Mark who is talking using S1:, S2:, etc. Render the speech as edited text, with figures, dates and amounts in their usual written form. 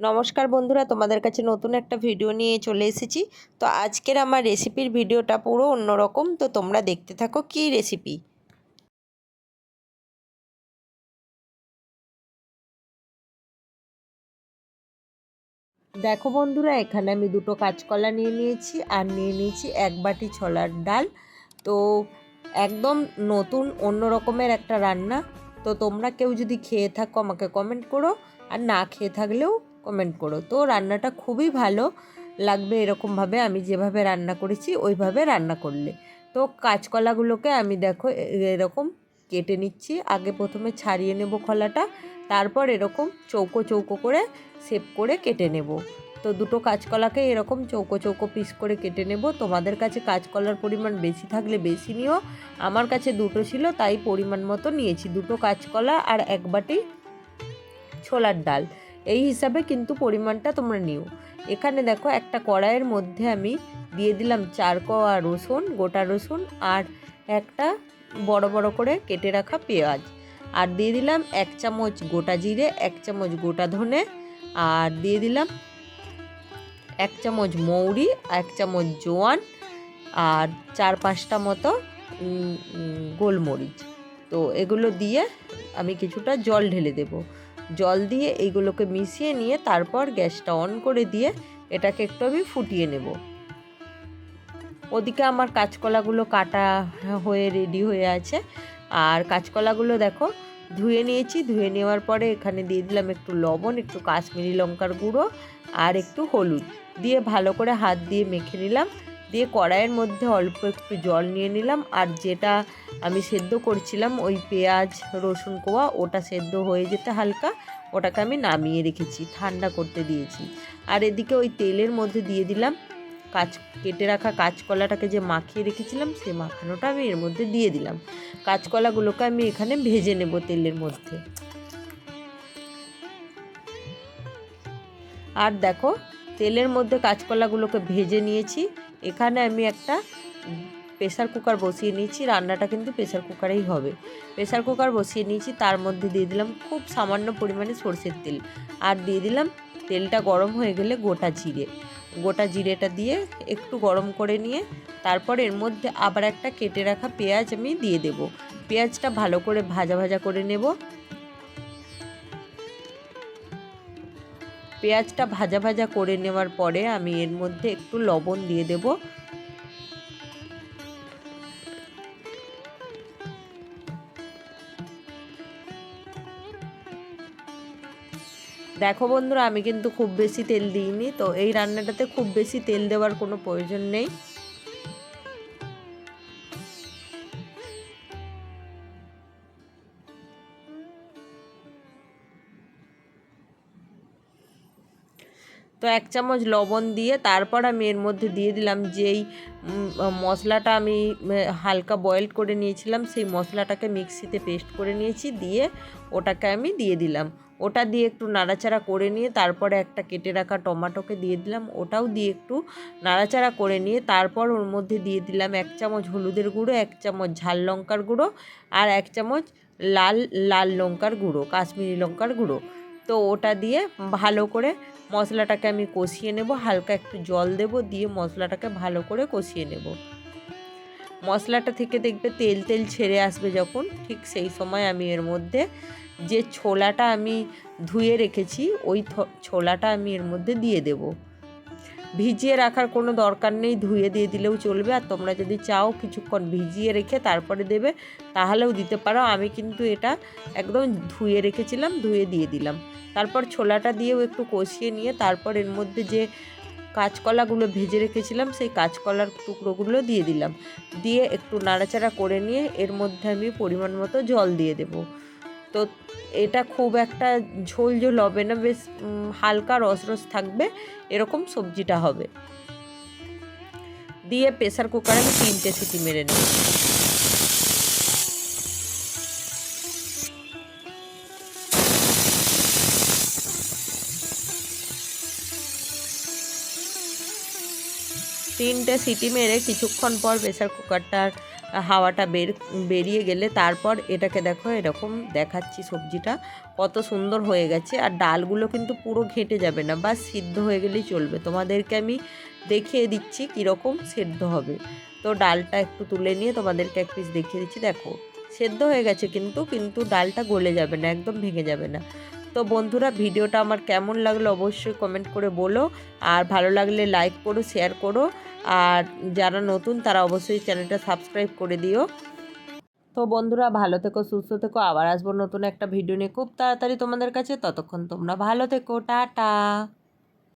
S1: নমস্কার বন্ধুরা, তোমাদের কাছে নতুন একটা ভিডিও নিয়ে চলে এসেছি। তো আজকের আমার রেসিপির ভিডিওটা পুরো অন্যরকম, তো তোমরা দেখতে থাকো কি রেসিপি। দেখো বন্ধুরা, এখানে আমি দুটো কাঁচকলা নিয়ে নিয়েছি আর নিয়ে নিয়েছি এক বাটি ছোলার ডাল। তো একদম নতুন অন্য রকমের একটা রান্না। তো তোমরা কেউ যদি খেয়ে থাকো আমাকে কমেন্ট করো, আর না খেয়ে থাকলেও কমেন্ট করো। তো রান্নাটা খুবই ভালো লাগবে এরকমভাবে আমি যেভাবে রান্না করেছি ওইভাবে রান্না করলে। তো কাঁচকলাগুলোকে আমি দেখো এরকম কেটে নিচ্ছি। আগে প্রথমে ছাড়িয়ে নেব খোলাটা, তারপর এরকম চৌকো চৌকো করে শেপ করে কেটে নেব। তো দুটো কাঁচকলাকে এরকম চৌকো চৌকো পিস করে কেটে নেব। তোমাদের কাছে কাঁচকলার পরিমাণ বেশি থাকলে বেশি নিও, আমার কাছে দুটো ছিল তাই পরিমাণ মতো নিয়েছি। দুটো কাঁচকলা আর এক বাটি ছোলার ডাল, এই হিসাবে কিন্তু পরিমাণটা তোমরা নিও। এখানে দেখো একটা কড়াইয়ের মধ্যে আমি দিয়ে দিলাম 4 কোয়া রসুন, গোটা রসুন, আর একটা বড় বড় করে কেটে রাখা পেঁয়াজ, আর দিয়ে দিলাম 1 চামচ গোটা জিরে, 1 চামচ গোটা ধনে, আর দিয়ে দিলাম 1 চামচ মৌরি, 1 চামচ জোয়ান, আর 4-5টা মতো গোলমরিচ। তো এগুলো দিয়ে আমি কিছুটা জল ঢেলে দেব। জল দিয়ে এইগুলোকে মিশিয়ে নিয়ে তারপর গ্যাসটা অন করে দিয়ে এটাকে একটু আমি ফুটিয়ে নেব। ওদিকে আমার কাঁচকলাগুলো কাটা হয়ে রেডি হয়ে আছে। আর কাঁচকলাগুলো দেখো ধুয়ে নিয়েছি। ধুয়ে নেওয়ার পরে এখানে দিয়ে দিলাম একটু লবণ, একটু কাশ্মীরি লঙ্কার গুঁড়ো আর একটু হলুদ দিয়ে ভালো করে হাত দিয়ে মেখে নিলাম। দিয়ে কড়াইয়ের মধ্যে অল্প একটু জল নিয়ে নিলাম, আর যেটা আমি সেদ্ধ করছিলাম ওই পেঁয়াজ রসুন কোয়া, ওটা সেদ্ধ হয়ে যেতে হালকা, ওটাকে আমি নামিয়ে রেখেছি, ঠান্ডা করতে দিয়েছি। আর এদিকে ওই তেলের মধ্যে দিয়ে দিলাম কেটে রাখা কাঁচকলাটাকে যে মাখিয়ে রেখেছিলাম সেই মাখানোটা আমি এর মধ্যে দিয়ে দিলাম। কাঁচকলাগুলোকে আমি এখানে ভেজে নেব তেলের মধ্যে। আর দেখো তেলের মধ্যে কাঁচকলাগুলোকে ভেজে নিয়েছি। এখানে আমি একটা প্রেসার কুকার বসিয়ে নিয়েছি, রান্নাটা কিন্তু প্রেসার কুকারেই হবে। প্রেসার কুকার বসিয়ে নিয়েছি, তার মধ্যে দিয়ে দিলাম খুব সামান্য পরিমাণে সরষের তেল, আর দিয়ে দিলাম তেলটা গরম হয়ে গেলে গোটা জিরেটা দিয়ে একটু গরম করে নিয়ে তারপর এর মধ্যে আবার একটা কেটে রাখা পেঁয়াজ আমি দিয়ে দেব। পেঁয়াজটা ভালো করে ভাজা ভাজা করে নেব। পেঁয়াজটা ভাজা ভাজা করে নেওয়ার পরে আমি এর মধ্যে একটু লবণ দিয়ে দেব। দেখো বন্ধুরা, আমি কিন্তু খুব বেশি তেল দিইনি, তো এই রান্নাটাতে খুব বেশি তেল দেওয়ার কোনো প্রয়োজন নেই। তো 1 চামচ লবণ দিয়ে তারপর আমি এর মধ্যে দিয়ে দিলাম যেই মশলাটা আমি হালকা বয়েল করে নিয়েছিলাম, সেই মশলাটাকে মিক্সিতে পেস্ট করে নিয়েছি, দিয়ে ওটাকে আমি দিয়ে দিলাম। ওটা দিয়ে একটু নাড়াচাড়া করে নিয়ে তারপরে একটা কেটে রাখা টমেটোকে দিয়ে দিলাম, ওটাও দিয়ে একটু নাড়াচাড়া করে নিয়ে তারপর ওর মধ্যে দিয়ে দিলাম 1 চামচ হলুদের গুঁড়ো, 1 চামচ ঝাল লঙ্কার গুঁড়ো, আর 1 চামচ লাল লাল লঙ্কার গুঁড়ো, কাশ্মীরি লঙ্কার গুঁড়ো। তো ওটা দিয়ে ভালো করে মশলাটাকে আমি কষিয়ে নেব। হালকা একটু জল দেব, দিয়ে মশলাটাকে ভালো করে কষিয়ে নেব। মশলাটা থেকে দেখবে তেল তেল ছেড়ে আসবে যখন, ঠিক সেই সময় আমি এর মধ্যে যে ছোলাটা আমি ধুয়ে রেখেছি ওই ছোলাটা আমি এর মধ্যে দিয়ে দেব। ভিজিয়ে রাখার কোনো দরকার নেই, ধুয়ে দিয়ে দিলেও চলবে। আর তোমরা যদি চাও কিছুক্ষণ ভিজিয়ে রেখে তারপরে দেবে তাহলেও দিতে পারো। আমি কিন্তু এটা একদম ধুয়ে রেখেছিলাম, ধুয়ে দিয়ে দিলাম। তারপর ছোলাটা দিয়েও একটু কষিয়ে নিয়ে তারপর এর মধ্যে যে কাঁচকলাগুলো ভেজে রেখেছিলাম সেই কাঁচকলার টুকরোগুলো দিয়ে দিলাম। দিয়ে একটু নাড়াচাড়া করে নিয়ে এর মধ্যে আমি পরিমাণ মতো জল দিয়ে দেব। তো এটা খুব একটা ঝোল ঝোল হবে না, বেশ হালকা রস রস থাকবে, এরকম সবজিটা হবে। দিয়ে প্রেসার কুকারে আমি 3টে সিটি মেরে নেব। তিনটে সিটি মেরে কিছুক্ষণ পর প্রেসার কুকারটার হাওয়াটা বেরিয়ে গেলে তারপর এটাকে দেখো এরকম দেখাচ্ছি, সবজিটা কত সুন্দর হয়ে গেছে। আর ডালগুলো কিন্তু পুরো ঘেঁটে যাবে না, বা সিদ্ধ হয়ে গেলেই চলবে। তোমাদেরকে আমি দেখিয়ে দিচ্ছি কীরকম সেদ্ধ হবে। তো ডালটা একটু তুলে নিয়ে তোমাদেরকে এক পিস দেখিয়ে দিচ্ছি। দেখো সেদ্ধ হয়ে গেছে, কিন্তু ডালটা গলে যাবে না, একদম ভেঙে যাবে না। তো বন্ধুরা, ভিডিওটা আমার কেমন লাগলো অবশ্যই কমেন্ট করে বলো। আর ভালো লাগলে লাইক করো, শেয়ার করো। আর যারা নতুন তারা অবশ্যই চ্যানেলটা সাবস্ক্রাইব করে দিও। তো বন্ধুরা, ভালো থেকো, সুস্থ থেকো। আবার আসবো নতুন একটা ভিডিও নিয়ে খুব তাড়াতাড়ি তোমাদের কাছে। ততক্ষণ তোমরা ভালো থেকো, টাটা।